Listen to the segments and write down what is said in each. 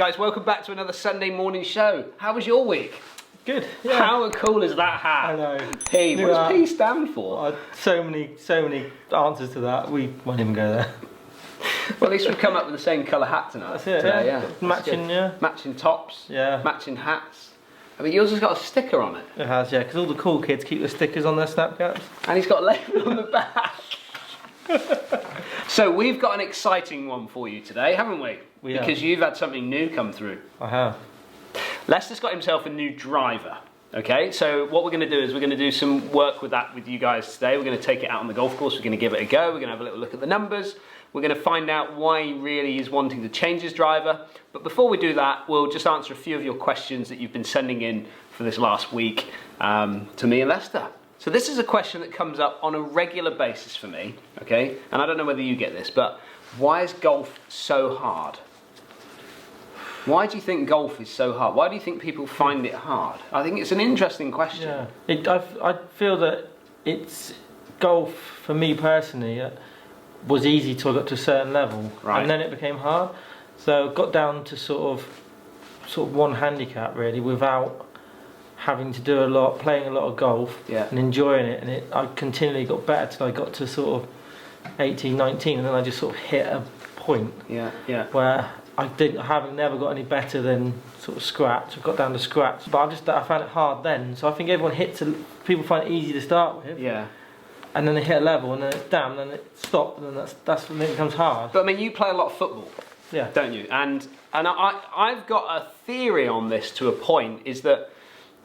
Guys, welcome back to another Sunday morning show. How was your week? Good. Yeah. How cool is that hat? I know. P. What does P stand for? So many answers to that. We won't even go there. Well, at least we've come up with the same colour hat tonight. That's it. Today, yeah. Matching, yeah. Matching tops. Yeah. Matching hats. I mean, yours has got a sticker on it. It has, yeah, because all the cool kids keep the stickers on their Snapchats. And he's got a label on the back. So we've got an exciting one for you today, haven't we? Because you've had something new come through. I have. Lester's got himself a new driver. Okay, so what we're going to do is we're going to do some work with that with you guys today. We're going to take it out on the golf course. We're going to give it a go. We're going to have a little look at the numbers. We're going to find out why he really is wanting to change his driver. But before we do that, we'll just answer a few of your questions that you've been sending in for this last week to me and Lester. So this is a question that comes up on a regular basis for me, okay? And I don't know whether you get this, but why is golf so hard? Why do you think golf is so hard? Why do you think people find it hard? I think it's an interesting question. Yeah, I feel that it's golf for me personally was easy till I got to a certain level, right. And then it became hard. So I got down to sort of one handicap really, without having to do a lot, playing a lot of golf, and enjoying it. And I continually got better till I got to sort of 18, 19, and then I just sort of hit a point where I haven't never got any better than sort of scratch. I got down to scratch, but I found it hard then. So I think everyone people find it easy to start with. Yeah. And then they hit a level, and then it's damn, and then it stopped, and then that's when it becomes hard. But I mean, you play a lot of football, don't you? And I've got a theory on this to a point, is that,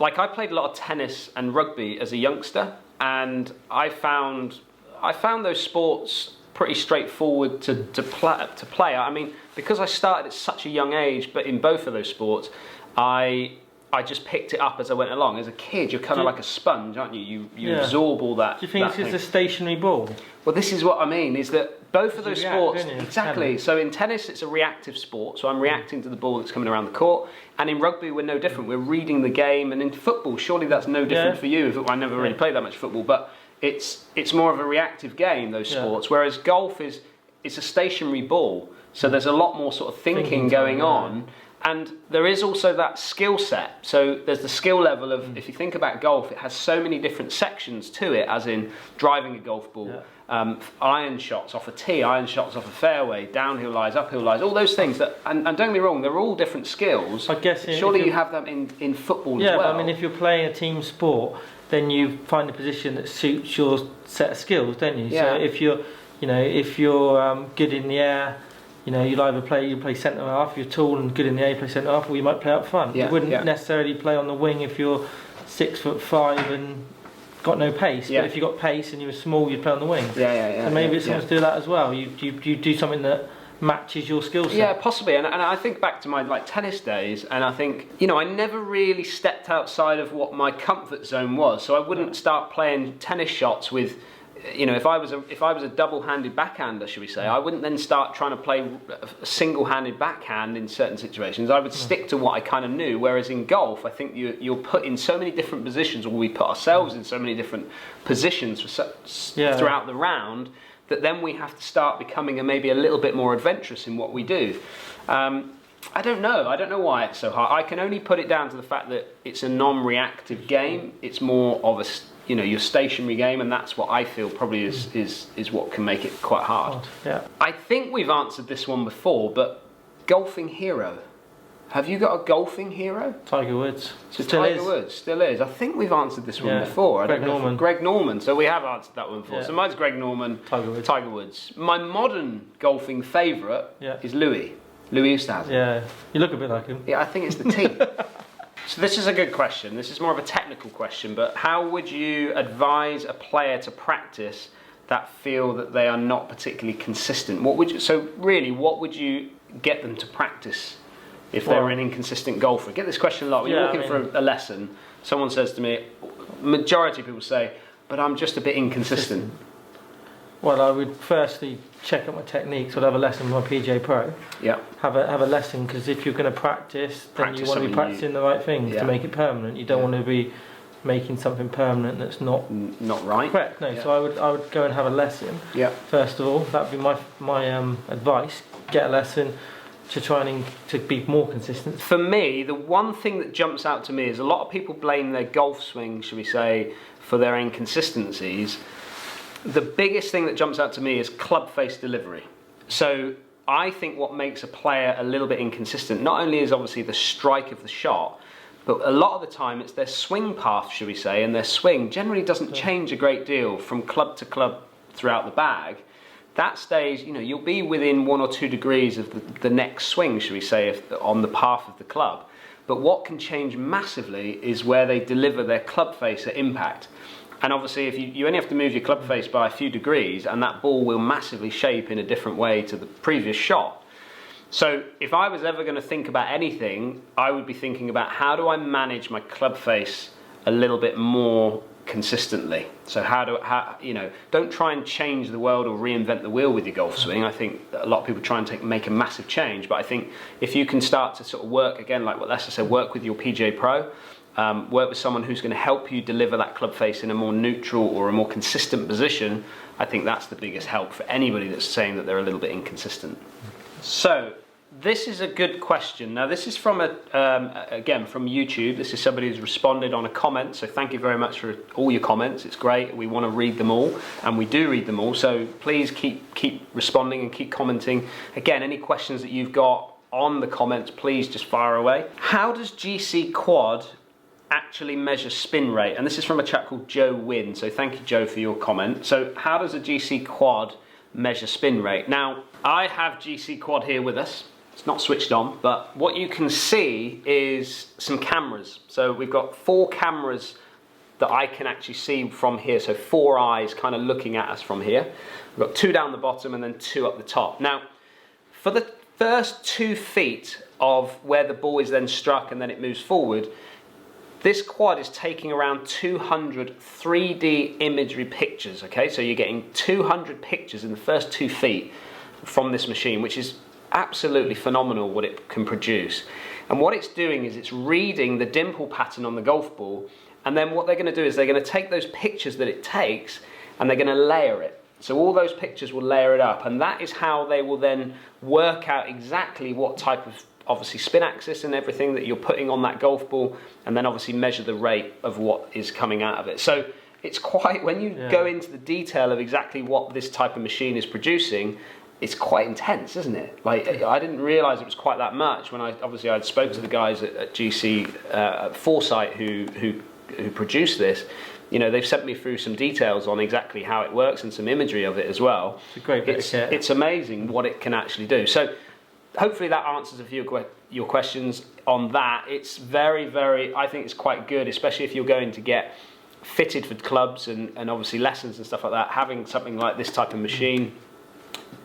like, I played a lot of tennis and rugby as a youngster, and I found those sports pretty straightforward to play. I mean, because I started at such a young age, but in both of those sports, I just picked it up as I went along. As a kid, you're kind of like a sponge, aren't you? You absorb all that. Do you think it's just a stationary ball? Well, this is what I mean, is that both of those sports, exactly. So in tennis, it's a reactive sport, so I'm reacting to the ball that's coming around the court. And in rugby, we're no different. We're reading the game. And in football, surely that's no different for you. I never really played that much football, but it's more of a reactive game, those sports. Whereas golf it's a stationary ball, so there's a lot more sort of thinking going on. And there is also that skill set. So there's the skill level of, if you think about golf, it has so many different sections to it, as in driving a golf ball, iron shots off a tee, iron shots off a fairway, downhill lies, uphill lies, all those things. And don't get me wrong, they're all different skills. I guess surely you have them in football as well. Yeah, I mean, if you're playing a team sport, then you find a position that suits your set of skills, don't you? Yeah. So if you're good in the air, you'll either play centre half. If you're tall and good in the air, you play centre half, or you might play up front. You wouldn't necessarily play on the wing if you're 6'5" and got no pace. But if you got pace and you were small, you'd play on the wing. So maybe it's something to do that as well. You do something that matches your skill set. Yeah, possibly. And I think back to my tennis days, and I think I never really stepped outside of what my comfort zone was. So I wouldn't start playing tennis shots with. If I was a double-handed backhander, should we say, I wouldn't then start trying to play a single-handed backhand in certain situations. I would stick to what I kind of knew. Whereas in golf, I think you're put in so many different positions, or we put ourselves in so many different positions throughout the round, that then we have to start becoming maybe a little bit more adventurous in what we do. I don't know why it's so hard. I can only put it down to the fact that it's a non-reactive game. It's more of your stationary game, and that's what I feel probably is what can make it quite hard. Yeah. I think we've answered this one before, but golfing hero. Have you got a golfing hero? Tiger Woods. So Tiger Woods still is. I think we've answered this one before. Greg Norman. So we have answered that one before. So mine's Greg Norman. Tiger Woods. My modern golfing favourite is Louis Oosthuizen. Yeah, you look a bit like him. Yeah, I think it's the tee. So this is a good question. This is more of a technical question, but how would you advise a player to practice that feel that they are not particularly consistent? What would you get them to practice if they're an inconsistent golfer? I get this question a lot. When you're looking for a lesson, someone says to me, majority of people say, but I'm just a bit inconsistent. Well, I would firstly check out my techniques. I'd have a lesson with my PGA Pro. Yeah. Have a lesson, because if you're going to practice, then you want to be practicing the right things to make it permanent. You don't want to be making something permanent that's not right. Correct. No. So I would go and have a lesson. Yeah. First of all, that would be my advice. Get a lesson. to try to be more consistent? For me, the one thing that jumps out to me is a lot of people blame their golf swing, should we say, for their inconsistencies. The biggest thing that jumps out to me is club face delivery. So I think what makes a player a little bit inconsistent, not only is obviously the strike of the shot, but a lot of the time it's their swing path, should we say, and their swing generally doesn't change a great deal from club to club throughout the bag. That stays, you'll be within 1 or 2 degrees of the next swing, should we say, on the path of the club. But what can change massively is where they deliver their club face at impact. And obviously, if you only have to move your club face by a few degrees, and that ball will massively shape in a different way to the previous shot. So if I was ever going to think about anything, I would be thinking about how do I manage my club face a little bit more consistently. So don't try and change the world or reinvent the wheel with your golf swing. I think a lot of people try and make a massive change, but I think if you can start to sort of work, again, like what Lester said, work with your PGA Pro, work with someone who's going to help you deliver that club face in a more neutral or a more consistent position, I think that's the biggest help for anybody that's saying that they're a little bit inconsistent. So this is a good question. Now this is from again from YouTube. This is somebody who's responded on a comment, so thank you very much for all your comments. It's great. We want to read them all, and we do read them all, so please keep responding and keep commenting. Again, any questions that you've got on the comments, please just fire away. How does GC Quad actually measure spin rate? And this is from a chap called Joe Wynn, so thank you, Joe, for your comment. So how does a GC Quad measure spin rate? Now I have GC Quad here with us. It's not switched on, but what you can see is some cameras. So we've got 4 cameras that I can actually see from here. So 4 eyes kind of looking at us from here. We've got 2 down the bottom and then 2 up the top. Now, for the first 2 feet of where the ball is then struck and then it moves forward, this quad is taking around 200 3D imagery pictures, okay? So you're getting 200 pictures in the first 2 feet from this machine, which is absolutely phenomenal what it can produce. And what it's doing is it's reading the dimple pattern on the golf ball, and then what they're going to do is they're going to take those pictures that it takes and they're going to layer it. So all those pictures will layer it up, and that is how they will then work out exactly what type of, obviously, spin axis and everything that you're putting on that golf ball, and then obviously measure the rate of what is coming out of it. So it's quite, when you go into the detail of exactly what this type of machine is producing, it's quite intense, isn't it? Like, I didn't realise it was quite that much when I'd spoke to the guys at GC Foresight who produced this. They've sent me through some details on exactly how it works and some imagery of it as well. It's a great bit of kit. It's amazing what it can actually do. So hopefully that answers a few of your questions on that. It's very, very, I think it's quite good, especially if you're going to get fitted for clubs and obviously lessons and stuff like that. Having something like this type of machine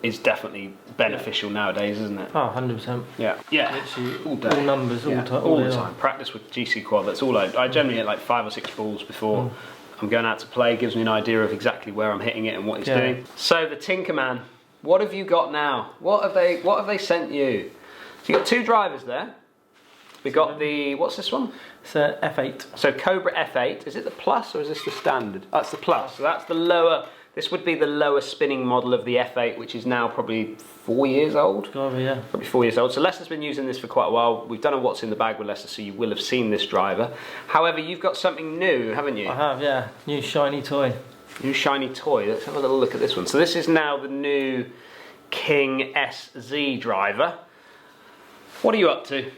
is definitely beneficial nowadays, isn't it? Oh, 100%. Yeah. Literally all day. All numbers, all the time. Practice with GC Quad, that's all I generally hit like 5 or 6 balls before I'm going out to play. It gives me an idea of exactly where I'm hitting it and what it's doing. So the Tinkerman, what have you got now? What have they sent you? So you got 2 drivers there. We got the, what's this one? It's a F8. So Cobra F8, is it the Plus or is this the Standard? That's the Plus, so that's the lower. This would be the lower spinning model of the F8, which is now probably 4 years old. Yeah. Probably 4 years old. So Lester's been using this for quite a while. We've done a what's in the bag with Lester, so you will have seen this driver. However, you've got something new, haven't you? I have, yeah. New shiny toy. New shiny toy. Let's have a little look at this one. So this is now the new King SZ driver. What are you up to?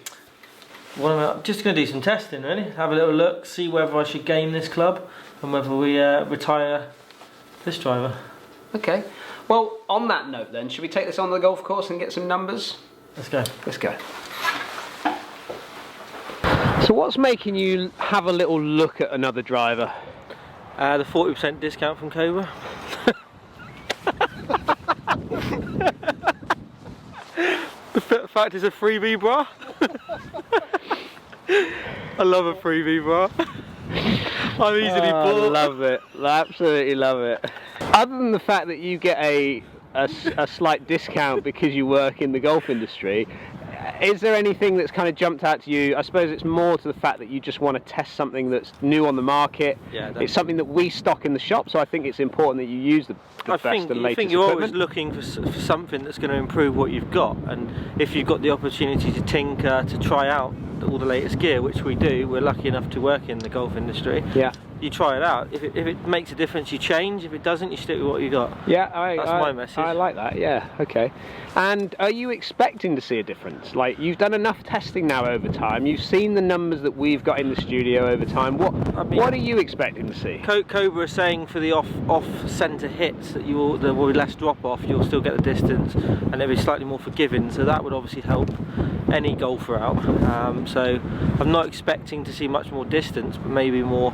I'm just going to do some testing, really. Have a little look, see whether I should game this club and whether we retire this driver. Okay. Well, on that note then, should we take this on the golf course and get some numbers? Let's go. Let's go. So what's making you have a little look at another driver? The 40% discount from Cobra. The fact it's a freebie bra. I love a freebie bra. I'm easily bought. I love it. I absolutely love it. Other than the fact that you get a slight discount because you work in the golf industry, is there anything that's kind of jumped out to you? I suppose it's more to the fact that you just want to test something that's new on the market. Yeah, it's something that we stock in the shop, so I think it's important that you use the best and latest I think you're equipment. always looking for something that's going to improve what you've got, and if you've got the opportunity to tinker, to try out all the latest gear, which we do, we're lucky enough to work in the golf industry. Yeah. You try it out. If it makes a difference, you change. If it doesn't, you stick with what you got. Yeah, that's my message. I like that. Yeah, okay. And are you expecting to see a difference? Like, you've done enough testing now over time. You've seen the numbers that we've got in the studio over time. What are you expecting to see? Cobra is saying for the off centre hits that there will be less drop off. You'll still get the distance, and it'll be slightly more forgiving. So that would obviously help any golfer out. So I'm not expecting to see much more distance, but maybe more.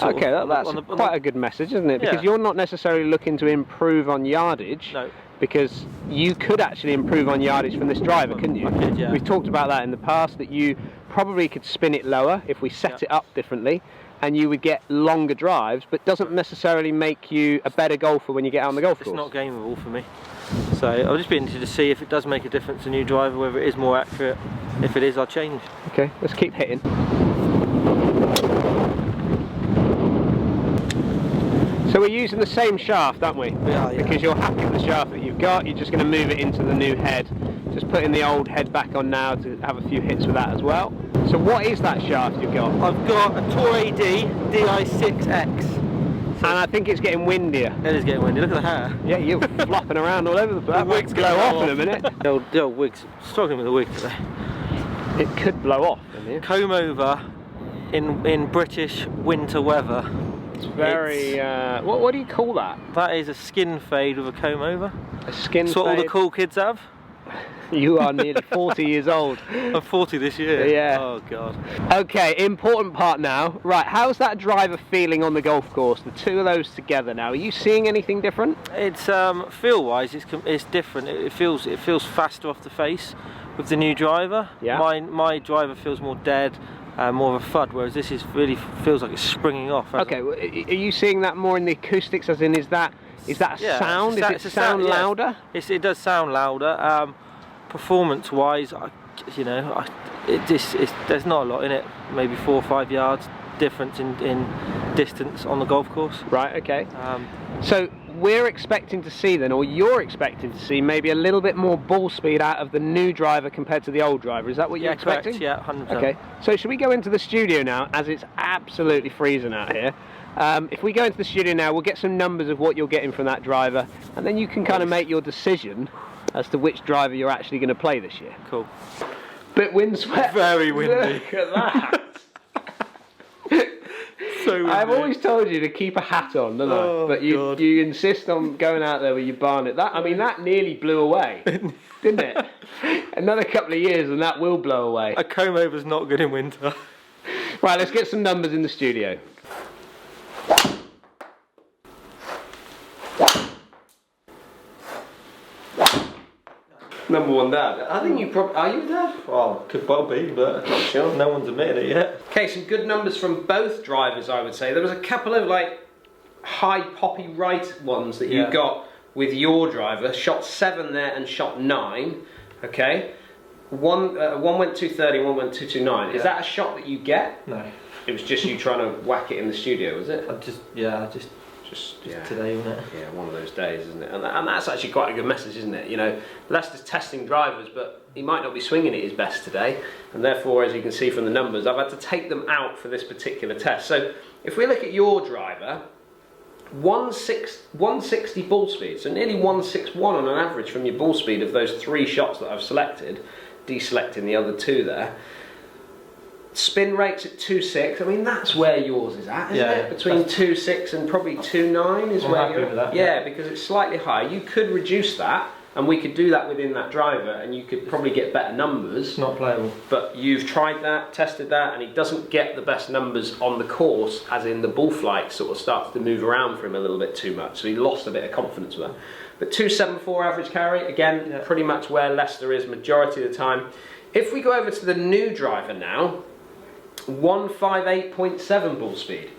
Okay, that's quite a good message, isn't it? Because you're not necessarily looking to improve on yardage. No. Because you could actually improve on yardage from this driver, couldn't you? I could, yeah. We've talked about that in the past, that you probably could spin it lower if we set it up differently, and you would get longer drives, but doesn't necessarily make you a better golfer when you get out on the golf course. It's not gameable for me. So I'll just be interested to see if it does make a difference to a new driver, whether it is more accurate. If it is, I'll change. Okay, let's keep hitting. So we're using the same shaft, aren't we? We are, yeah. Because you're happy with the shaft that you've got, you're just going to move it into the new head. Just putting the old head back on now to have a few hits with that as well. So what is that shaft you've got? I've got a Tour AD Di6X. And I think it's getting windier. It is getting windy, look at the hair. Yeah, you're flopping around all over the place. That wig's might blow going off in a minute. The old wig's struggling with the wig today. It could blow off in here. Comb over in British winter weather. It's very, what do you call that? That is a skin fade with a comb over. A skin fade? That's what all the cool kids have. You are nearly 40 years old. I'm 40 this year. Yeah. Oh God. Okay, important part now. Right, how's that driver feeling on the golf course? The two of those together now. Are you seeing anything different? It's feel-wise, it's different. It feels faster off the face with the new driver. Yeah. My driver feels more dead. More of a thud, whereas this really feels like it's springing off. Okay, well, are you seeing that more in the acoustics, as in is that a sound? Does it sound louder? It does sound louder. Performance-wise, there's not a lot in it. Maybe 4 or 5 yards difference in distance on the golf course. Right. Okay. So we're expecting to see then, or you're expecting to see, maybe a little bit more ball speed out of the new driver compared to the old driver. Is that what you're expecting? Correct, yeah, 100%. Okay, so should we go into the studio now, as it's absolutely freezing out here? If we go into the studio now, we'll get some numbers of what you're getting from that driver, and then you can kind of make your decision as to which driver you're actually going to play this year. Cool. Bit windswept. Very windy. Look at that. So windy. I've always told you to keep a hat on, don't I? But you insist on going out there with your barnet. That nearly blew away, didn't it? Another couple of years and that will blow away. A comb over's not good in winter. Right, let's get some numbers in the studio. Number one dad. I think you probably... Are you a dad? Well, could well be, but I'm not sure. No one's admitted it yet. Okay, some good numbers from both drivers, I would say. There was a couple of high poppy right ones that you got with your driver. Shot 7 there and shot 9. Okay. One went 230, one went 229. Is that a shot that you get? No. It was just you trying to whack it in the studio, was it? Just today, wasn't it? Yeah, one of those days, isn't it? And that's actually quite a good message, isn't it? You know, Lester's testing drivers, but he might not be swinging it his best today, and therefore, as you can see from the numbers, I've had to take them out for this particular test. So, if we look at your driver, 160 ball speed, so nearly 161 on an average from your ball speed of those 3 shots that I've selected, deselecting the other 2 there. Spin rates at 2.6. I mean, that's where yours is at, isn't it? Between 2.6 and probably 2.9 is where you're at. That, yeah, because it's slightly higher. You could reduce that, and we could do that within that driver, and you could probably get better numbers. It's not playable. But you've tried that, tested that, and he doesn't get the best numbers on the course, as in the ball flight sort of starts to move around for him a little bit too much. So he lost a bit of confidence with that. But 2.74 average carry, again, pretty much where Leicester is majority of the time. If we go over to the new driver now, 158.7 ball speed.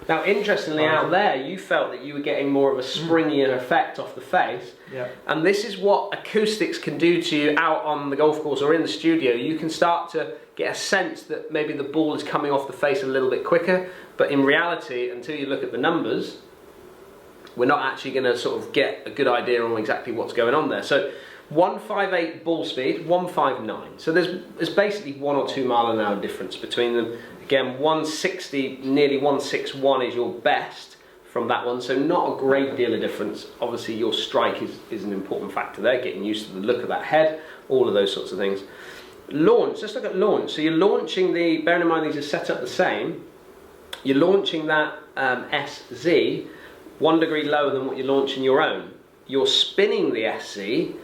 Now, interestingly, out there, you felt that you were getting more of a springier effect off the face. Yeah. And this is what acoustics can do to you out on the golf course or in the studio. You can start to get a sense that maybe the ball is coming off the face a little bit quicker, but in reality, until you look at the numbers, we're not actually going to sort of get a good idea on exactly what's going on there. So 158 ball speed, 159. So there's basically 1 or 2 mile an hour difference between them. Again, 160, nearly 161 is your best from that one. So not a great deal of difference. Obviously your strike is an important factor there, getting used to the look of that head, all of those sorts of things. Launch, let's look at launch. So you're launching the, bearing in mind these are set up the same, you're launching that SZ 1 degree lower than what you're launching your own. You're spinning the SC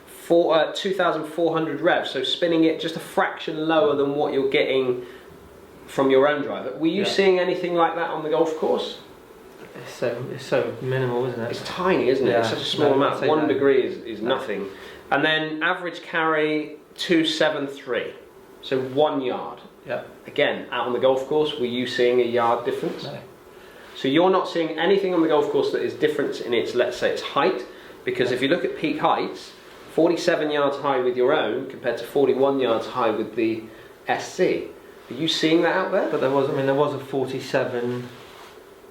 for 2,400 revs, so spinning it just a fraction lower than what you're getting from your own driver. Were you seeing anything like that on the golf course? It's so minimal, isn't it? It's tiny, isn't it? Yeah. It's such a small amount. 1 degree is nothing. And then average carry 273, so 1 yard. Yeah. Again, out on the golf course, were you seeing a yard difference? No. So you're not seeing anything on the golf course that is different in its, let's say, its height, because if you look at peak heights, 47 yards high with your own compared to 41 yards high with the SC. Are you seeing that out there? But there was a 47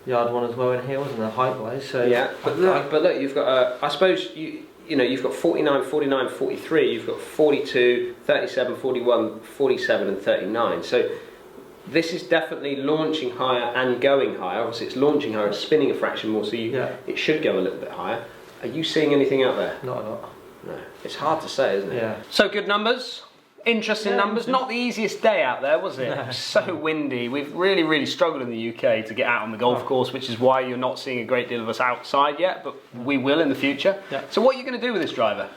yard one as well in here, wasn't there, height wise? So yeah, but look, you've got I suppose you've got 49, 49, 43. You've got 42, 37, 41, 47, and 39. So this is definitely launching higher and going higher. Obviously, it's launching higher, it's spinning a fraction more, so it should go a little bit higher. Are you seeing anything out there? Not a lot. No, it's hard to say, isn't it? Yeah. So good numbers, interesting numbers. Not the easiest day out there, was it? No. It was so windy. We've really struggled in the UK to get out on the golf course, which is why you're not seeing a great deal of us outside yet, but we will in the future. Yeah. So what are you going to do with this driver?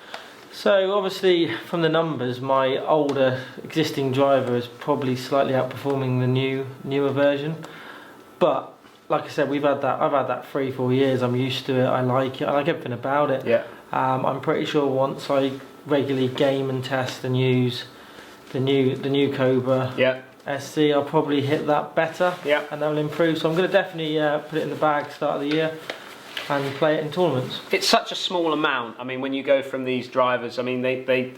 So obviously from the numbers, my older existing driver is probably slightly outperforming the newer version. But like I said, I've had that 3-4 years. I'm used to it. I like it. I like everything about it. Yeah. I'm pretty sure once I regularly game and test and use the new Cobra SC, I'll probably hit that better. Yeah. And that will improve. So I'm going to definitely put it in the bag start of the year and play it in tournaments. It's such a small amount. I mean, when you go from these drivers, I mean, they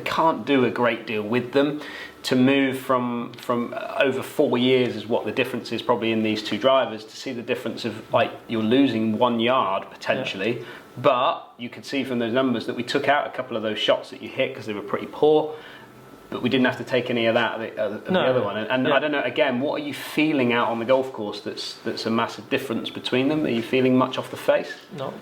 can't do a great deal with them. To move from over 4 years is what the difference is probably in these two drivers. To see the difference of, like, you're losing 1 yard potentially, but you could see from those numbers that we took out a couple of those shots that you hit because they were pretty poor, but we didn't have to take any of that of the other one. And I don't know, again, what are you feeling out on the golf course that's a massive difference between them? Are you feeling much off the face? No.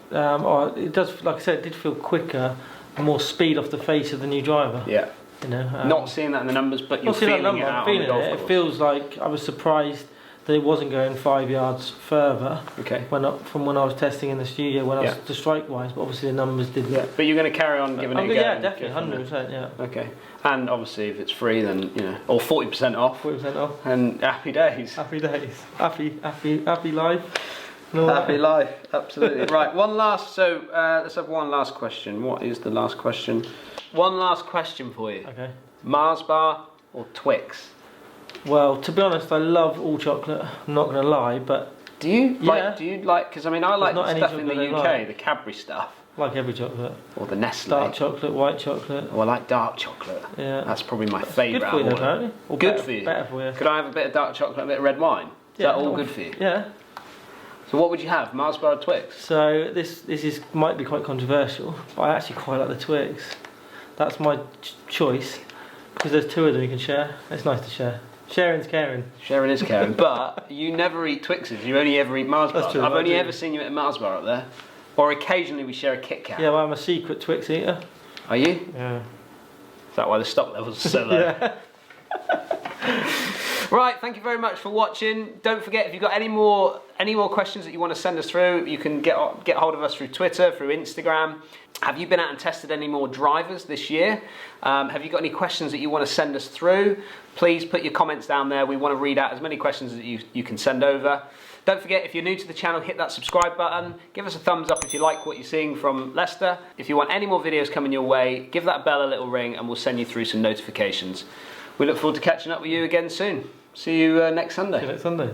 It does, like I said, it did feel quicker, more speed off the face of the new driver. Yeah. You know, not seeing that in the numbers, but you're feeling it out on the golf course. It feels like I was surprised that it wasn't going 5 yards further. Okay. From when I was testing in the studio, when I was to strike wise, but obviously the numbers didn't. Yeah. But you're going to carry on giving it a go. Yeah, definitely, 100%. Yeah. Okay. And obviously, if it's free, then or 40% off. 40% off. And happy days. Happy days. Happy life. No, happy life. Absolutely. Right. One last. So let's have one last question. What is the last question? One last question for you. Okay. Mars bar or Twix? Well, to be honest, I love all chocolate. I'm not going to lie, but do you like? Because I mean, I like the stuff in the UK, the Cadbury stuff. Like every chocolate. Or the Nestle. Dark chocolate, white chocolate. Oh, I like dark chocolate. Yeah. That's probably my favourite. Good for you, apparently. Good for you. Better for you. Could I have a bit of dark chocolate and a bit of red wine? Is that all good for you? Yeah. So what would you have, Mars bar or Twix? So this might be quite controversial, but I actually quite like the Twix. That's my choice because there's 2 of them you can share. It's nice to share. Sharing's caring. Sharing is caring, but you never eat Twixes. You only ever eat Mars bars. I've only ever seen you at a Mars bar up there, or occasionally we share a Kit Kat. Yeah, well, I'm a secret Twix eater. Are you? Yeah. Is that why the stock levels are so low? Yeah. Right, thank you very much for watching. Don't forget, if you've got any more questions that you want to send us through, you can get hold of us through Twitter, through Instagram. Have you been out and tested any more drivers this year? Have you got any questions that you want to send us through? Please put your comments down there. We want to read out as many questions as you can send over. Don't forget, if you're new to the channel, hit that subscribe button. Give us a thumbs up if you like what you're seeing from Lester. If you want any more videos coming your way, give that bell a little ring and we'll send you through some notifications. We look forward to catching up with you again soon. See you next Sunday. See you next Sunday.